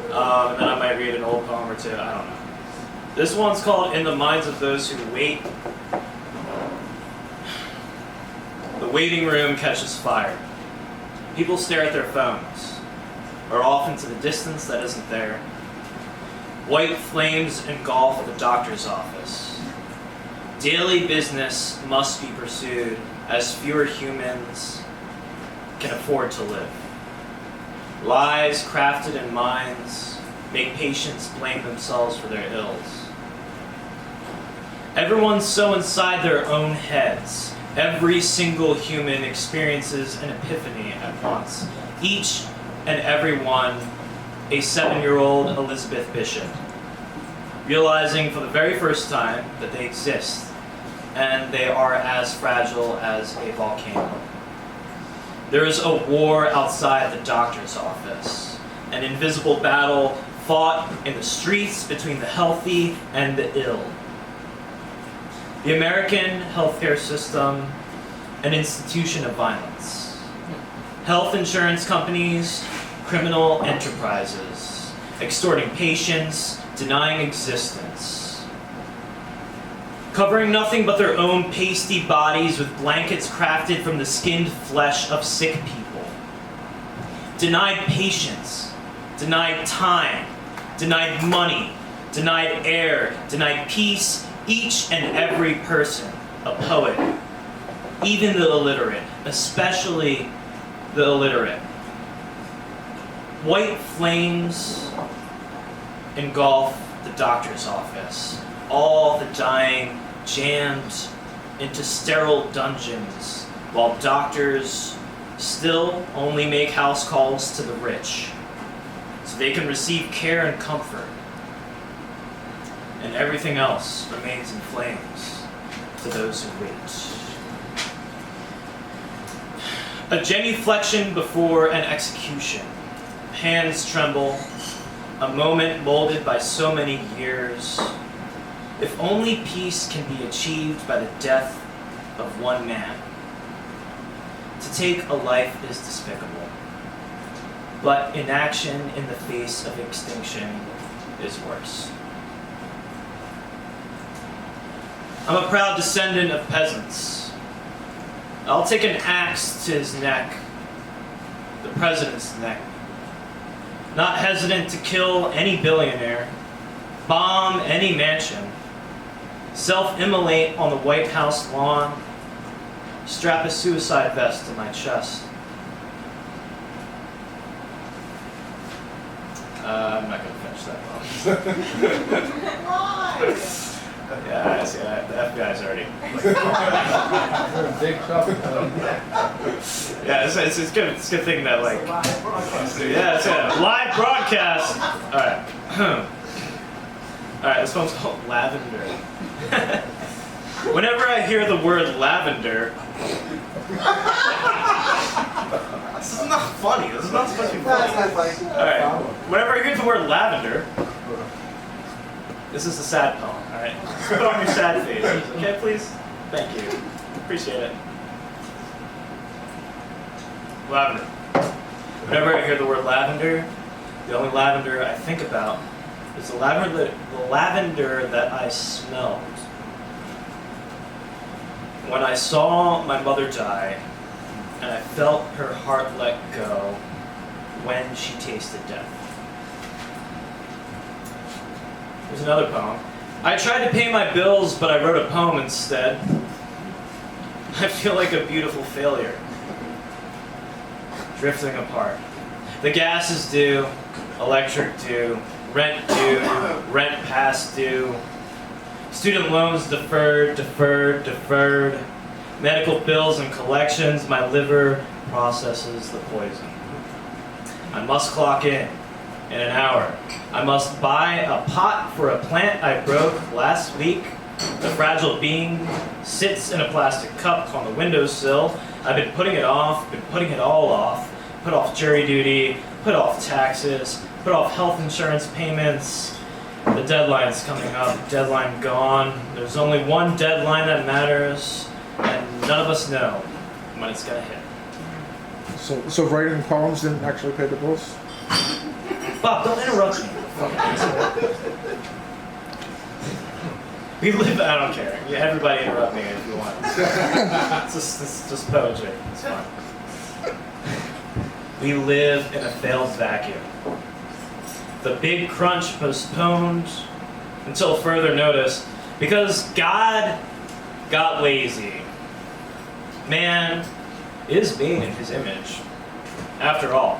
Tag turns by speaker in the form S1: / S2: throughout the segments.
S1: And then I might read an old poem or two. I don't know. This one's called "In the Minds of Those Who Wait." The waiting room catches fire. People stare at their phones, or off into the distance that isn't there. White flames engulf the doctor's office. Daily business must be pursued as fewer humans can afford to live. Lies crafted in minds make patients blame themselves for their ills. Everyone's so inside their own heads. Every single human experiences an epiphany at once. Each and every one a 7-year-old Elizabeth Bishop, realizing for the very first time that they exist and they are as fragile as a volcano. There is a war outside the doctor's office, an invisible battle fought in the streets between the healthy and the ill. The American healthcare system, an institution of violence. Health insurance companies, criminal enterprises, extorting patients, denying existence. Covering nothing but their own pasty bodies with blankets crafted from the skinned flesh of sick people. Denied patience, denied time, denied money, denied air, denied peace, each and every person, a poet, even the illiterate, especially the illiterate. White flames engulf the doctor's office, all the dying jammed into sterile dungeons, while doctors still only make house calls to the rich, so they can receive care and comfort. And everything else remains in flames to those who wait. A genuflection before an execution. Hands tremble, a moment molded by so many years. If only peace can be achieved by the death of one man. To take a life is despicable, but inaction in the face of extinction is worse. I'm a proud descendant of peasants. I'll take an axe to his neck, the president's neck. Not hesitant to kill any billionaire, bomb any mansion, self-immolate on the White House lawn, strap a suicide vest to my chest. I'm not going to finish that poem. Yeah, I see that. The FBI's already.
S2: Big trouble.
S1: Yeah, it's good. It's a good thing that yeah, it's a live broadcast. All right. All right. This one's called Lavender. Whenever I hear the word lavender, this is not funny. This is not supposed to be funny. All right. Whenever I hear the word lavender, this is a sad poem. All right. Put on your sad face. Okay, please. Thank you. Appreciate it. Lavender. Whenever I hear the word lavender, the only lavender I think about is the lavender that I smelled when I saw my mother die, and I felt her heart let go when she tasted death. Here's another poem. I tried to pay my bills, but I wrote a poem instead. I feel like a beautiful failure, drifting apart. The gas is due, electric due, rent past due, student loans deferred, medical bills and collections, my liver processes the poison. I must clock in an hour. I must buy a pot for a plant I broke last week. The fragile being sits in a plastic cup on the windowsill. I've been putting it off, been putting it all off. Put off jury duty, put off taxes, put off health insurance payments. The deadline's coming up, deadline gone. There's only one deadline that matters, and none of us know when it's gonna hit.
S2: So writing poems didn't actually pay the bills?
S1: Bob, don't interrupt me. We live. I don't care. Yeah, everybody interrupt me if you want. It's just poetry. It's fine. We live in a failed vacuum. The big crunch postponed until further notice because God got lazy. Man is made in his image. After all,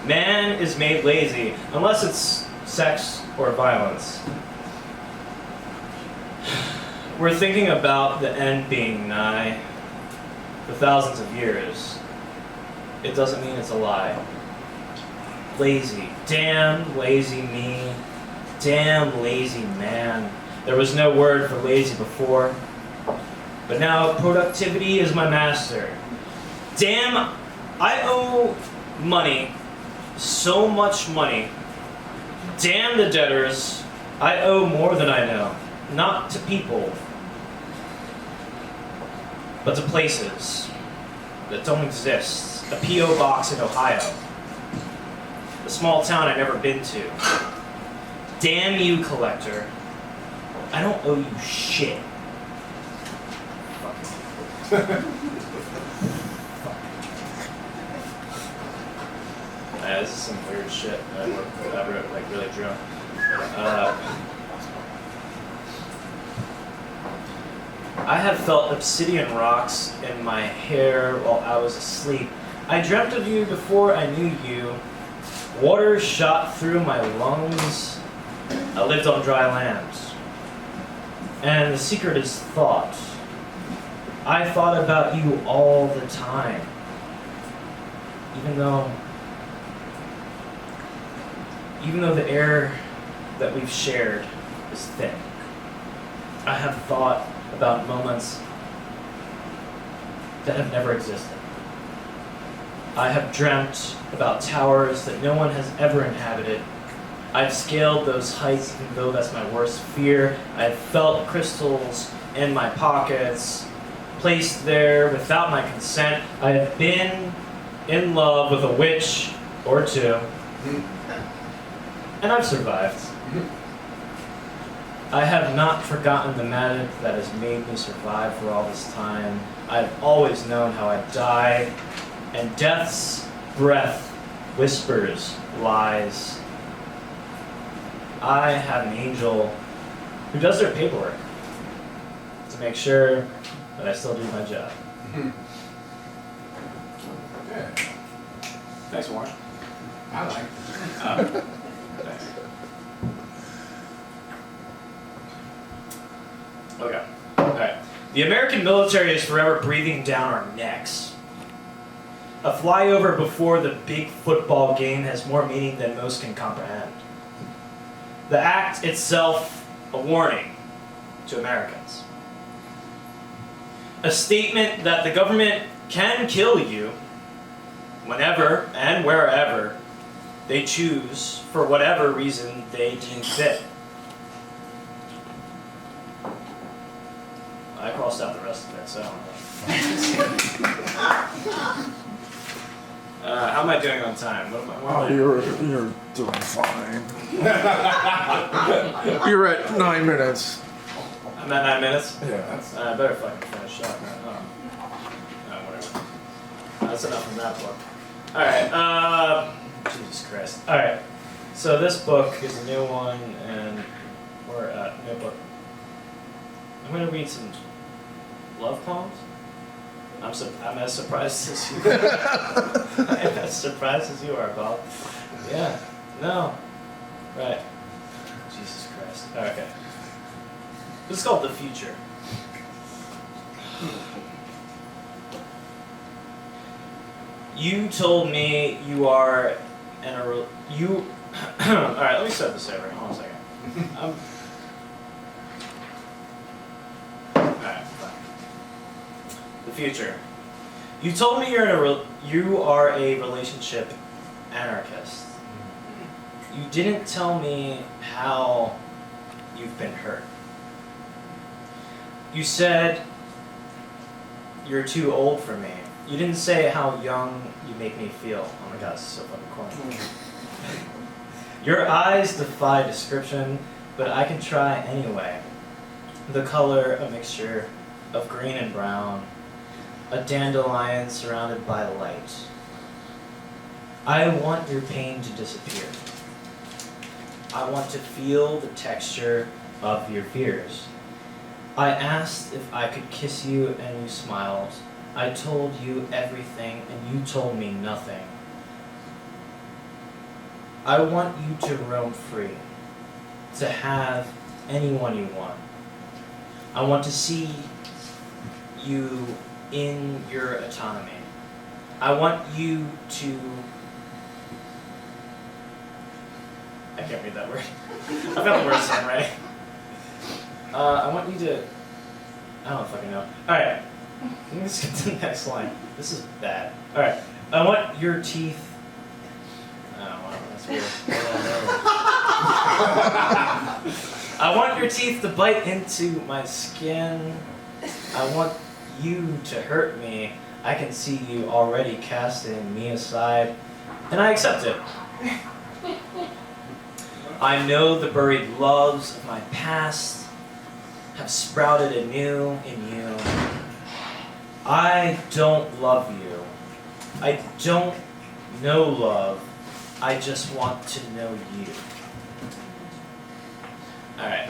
S1: man is made lazy unless it's sex or violence. We're thinking about the end being nigh for thousands of years. It doesn't mean it's a lie. Lazy. Damn lazy me. Damn lazy man. There was no word for lazy before. But now productivity is my master. Damn, I owe money. So much money. Damn the debtors. I owe more than I know. Not to people, but to places that don't exist. A P.O. box in Ohio. A small town I've never been to. Damn you, collector. I don't owe you shit. Fuck. This is some weird shit that I wrote like really drunk. I have felt obsidian rocks in my hair while I was asleep. I dreamt of you before I knew you. Water shot through my lungs. I lived on dry land. And the secret is thought. I thought about you all the time. Even though the air that we've shared is thick. I have thought about moments that have never existed. I have dreamt about towers that no one has ever inhabited. I've scaled those heights even though that's my worst fear. I've felt crystals in my pockets, placed there without my consent. I have been in love with a witch or two, and I've survived. I have not forgotten the magic that has made me survive for all this time. I've always known how I die, and death's breath whispers lies. I have an angel who does their paperwork to make sure that I still do my job.
S2: Yeah.
S1: Thanks, Warren.
S2: I like it.
S1: Thanks. Okay. Alright. The American military is forever breathing down our necks. A flyover before the big football game has more meaning than most can comprehend. The act itself, a warning to Americans. A statement that the government can kill you whenever and wherever they choose for whatever reason they deem fit. I crossed out the rest of it, so I don't know. How am I doing on time? What am I
S3: You're doing fine. You're at 9 minutes.
S1: I'm at 9 minutes?
S3: Yeah, that's.
S1: I better fucking finish up. Whatever. That's enough from that book. Alright, Jesus Christ. Alright, so this book is a new one, and we're at new book. I'm going to read some love poems. I'm as surprised as you are. I'm as surprised as you are, Bob. Yeah. No. Right. Jesus Christ. Okay. This is called The Future. You told me you are you. All right. Let me start this over. Hold on a second. Alright, fine. The future. You told me you are a relationship anarchist. You didn't tell me how you've been hurt. You said you're too old for me. You didn't say how young you make me feel. Oh my god, this is so fucking corny. Your eyes defy description, but I can try anyway. The color, a mixture of green and brown, a dandelion surrounded by light. I want your pain to disappear. I want to feel the texture of your fears. I asked if I could kiss you and you smiled. I told you everything and you told me nothing. I want you to roam free, to have anyone you want. I want to see you in your autonomy. I want you to... I can't read that word. I found the word saying right. I want you to... I don't fucking know. Alright. Let's get to the next line. This is bad. Alright. I want your teeth... Oh, wow, that's weird. I want your teeth to bite into my skin. I want you to hurt me. I can see you already casting me aside, and I accept it. I know the buried loves of my past have sprouted anew in you. I don't love you. I don't know love. I just want to know you. Alright,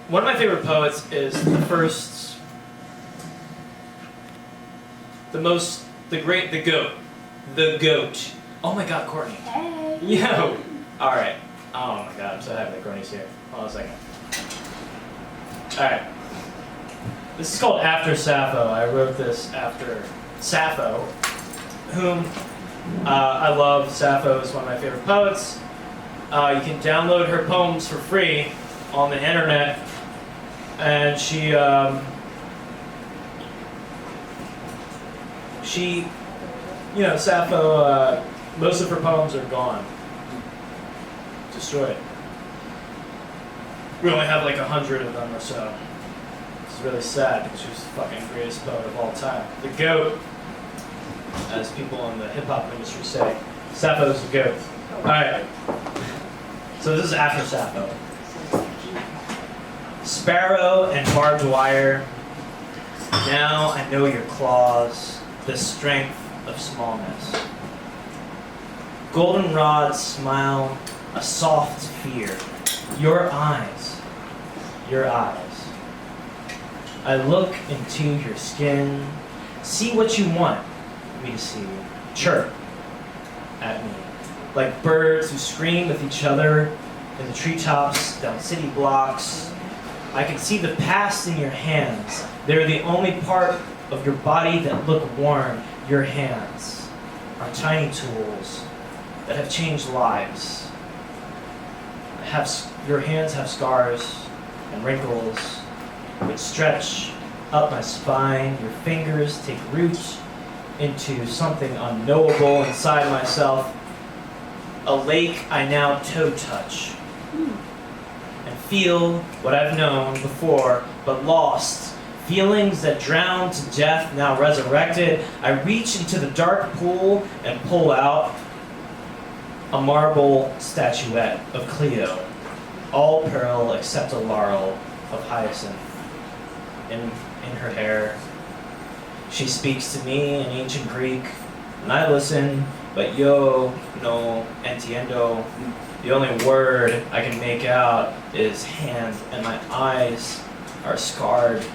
S1: one of my favorite poets is the goat. The goat. Oh my god, Courtney.
S4: Hey.
S1: Yo! Alright. Oh my god, I'm so happy that Courtney's here. Hold on a second. Alright. This is called After Sappho. I wrote this after Sappho, whom I love. Sappho is one of my favorite poets. You can download her poems for free on the internet, and she, Sappho, most of her poems are gone, destroyed. We only have like 100 of them or so. It's really sad because she was the fucking greatest poet of all time. The GOAT, as people in the hip hop industry say. Sappho's the GOAT. Alright. So this is after Sappho. Sparrow and barbed wire. Now I know your claws, the strength of smallness. Goldenrod smile, a soft fear. Your eyes. Your eyes. I look into your skin, see what you want me to see. Chirp at me. Like birds who scream with each other in the treetops, down city blocks. I can see the past in your hands. They're the only part of your body that look worn. Your hands are tiny tools that have changed lives. Your hands have scars and wrinkles which stretch up my spine. Your fingers take root into something unknowable inside myself. A lake I now toe touch and feel what I've known before but lost. Feelings that drowned to death, now resurrected. I reach into the dark pool and pull out a marble statuette of Cleo, all pearl except a laurel of hyacinth in her hair. She speaks to me in ancient Greek, and I listen, but yo no entiendo. The only word I can make out is hand, and my eyes are scarred.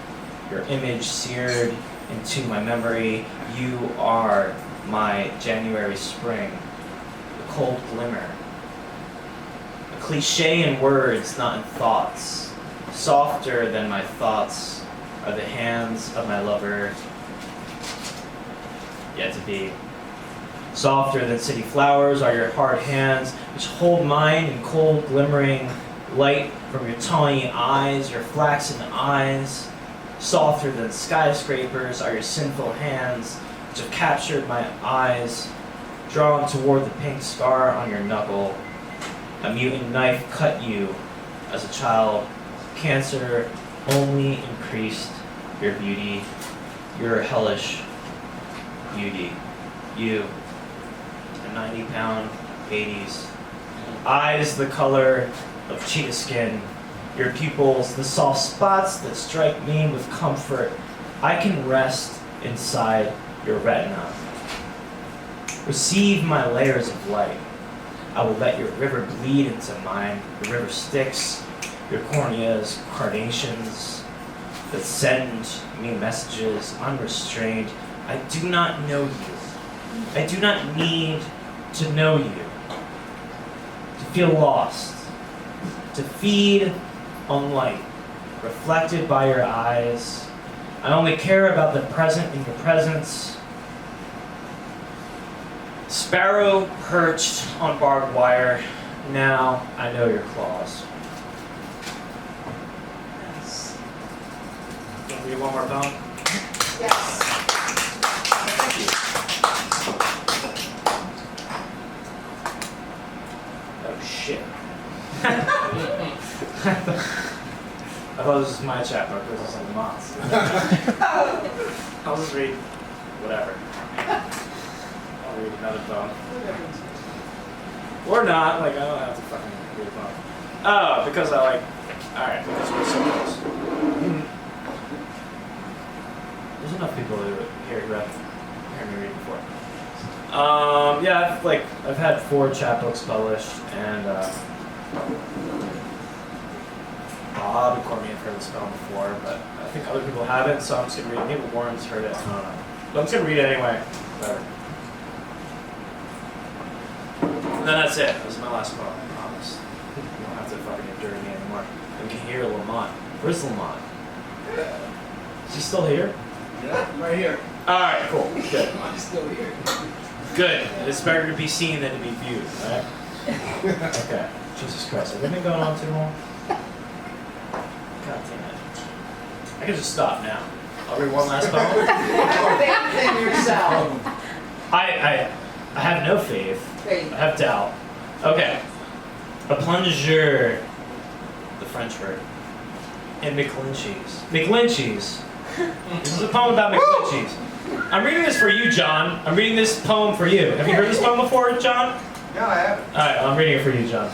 S1: Your image seared into my memory. You are my January spring, the cold glimmer. A cliche in words, not in thoughts. Softer than my thoughts are the hands of my lover, yet to be. Softer than city flowers are your hard hands, which hold mine in cold glimmering light from your tawny eyes, your flaxen eyes. Softer than skyscrapers are your sinful hands, which have captured my eyes, drawn toward the pink scar on your knuckle. A mutant knife cut you as a child. Cancer only increased your beauty, your hellish beauty. You, a 90-pound Hades. Eyes the color of cheetah skin. Your pupils, the soft spots that strike me with comfort. I can rest inside your retina. Receive my layers of light. I will let your river bleed into mine. Your river Styx, your corneas, carnations that send me messages unrestrained. I do not know you. I do not need to know you. To feel lost. To feed on light, reflected by your eyes. I only care about the present in your presence. Sparrow perched on barbed wire. Now I know your claws. Yes. Can we read one more poem?
S4: Yes.
S1: Oh shit. I thought this was my chapter, this is on Mott's. I'll just read whatever. I'll read another poem. Or not, like I don't have to fucking read a poem. Oh, because I like, alright, because we're so close. There's enough people here who have heard me read before. Yeah, I've had 4 chapbooks published, and Bob and Courtney have heard this poem before, but I think other people haven't, so I'm just gonna read it. Maybe Warren's heard it, I don't know. But I'm just gonna read it anyway. Whatever. And then that's it. This is my last poem, I promise. You don't have to fucking endure me anymore. And we can hear Lamont. Where's Lamont? Is he still here?
S2: Yeah, I'm right here.
S1: Alright, cool. Good.
S2: I'm still here.
S1: Good. It's better to be seen than to be viewed, right? Okay. Jesus Christ. Have we been going on too long? God damn it. I can just stop now. I'll read one last poem.
S4: Have faith in yourself.
S1: I have no faith. I have doubt. Okay. A plunger, the French word, and McLynchies. McLynchies. This is a poem about McLynchies. I'm reading this for you, John. I'm reading this poem for you. Have you heard this poem before, John?
S2: No, I haven't.
S1: Alright, I'm reading it for you, John.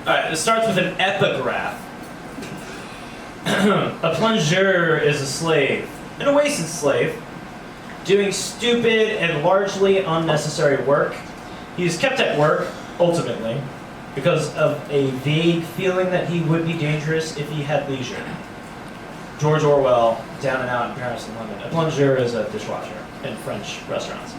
S1: Alright, it starts with an epigraph. A plunger is a slave, an oasis slave, doing stupid and largely unnecessary work. He is kept at work, ultimately, because of a vague feeling that he would be dangerous if he had leisure. George Orwell, Down and Out in Paris and London. A plunger is a dishwasher in French restaurants.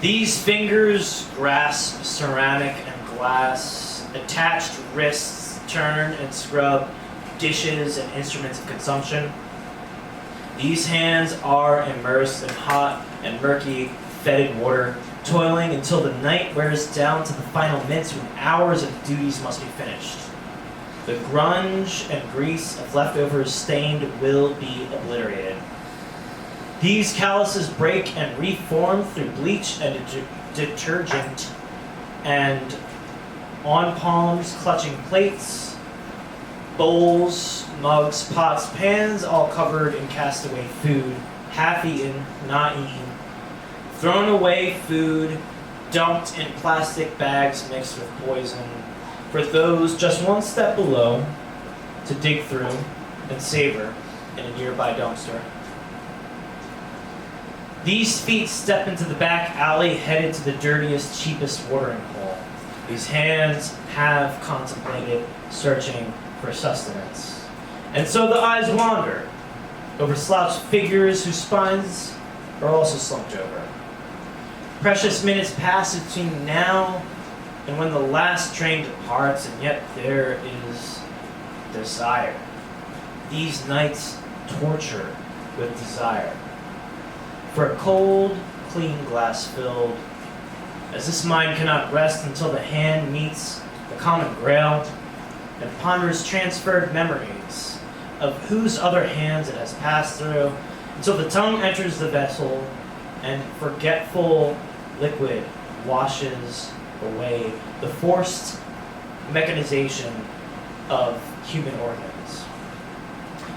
S1: These fingers grasp ceramic and glass, attached wrists turn and scrub dishes and instruments of consumption. These hands are immersed in hot and murky, fetid water, toiling until the night wears down to the final minutes when hours of duties must be finished. The grunge and grease of leftovers stained will be obliterated. These calluses break and reform through bleach and detergent, and on palms clutching plates, bowls, mugs, pots, pans, all covered in castaway food, half-eaten, not eaten, thrown away food, dumped in plastic bags mixed with poison, for those just one step below to dig through and savor in a nearby dumpster. These feet step into the back alley headed to the dirtiest, cheapest watering hole. These hands have contemplated searching for sustenance. And so the eyes wander over slouched figures whose spines are also slumped over. Precious minutes pass between now and when the last train departs, and yet there is desire. These nights torture with desire. For a cold, clean glass filled, as this mind cannot rest until the hand meets the common grail and ponders transferred memories of whose other hands it has passed through, until the tongue enters the vessel and forgetful liquid washes away the forced mechanization of human organs,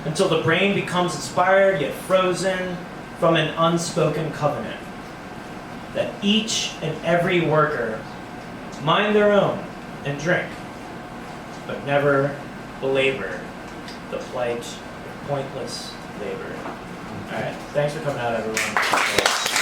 S1: until the brain becomes inspired yet frozen from an unspoken covenant. that each and every worker mind their own and drink, but never belabor the plight of pointless labor. All right, thanks for coming out, everyone.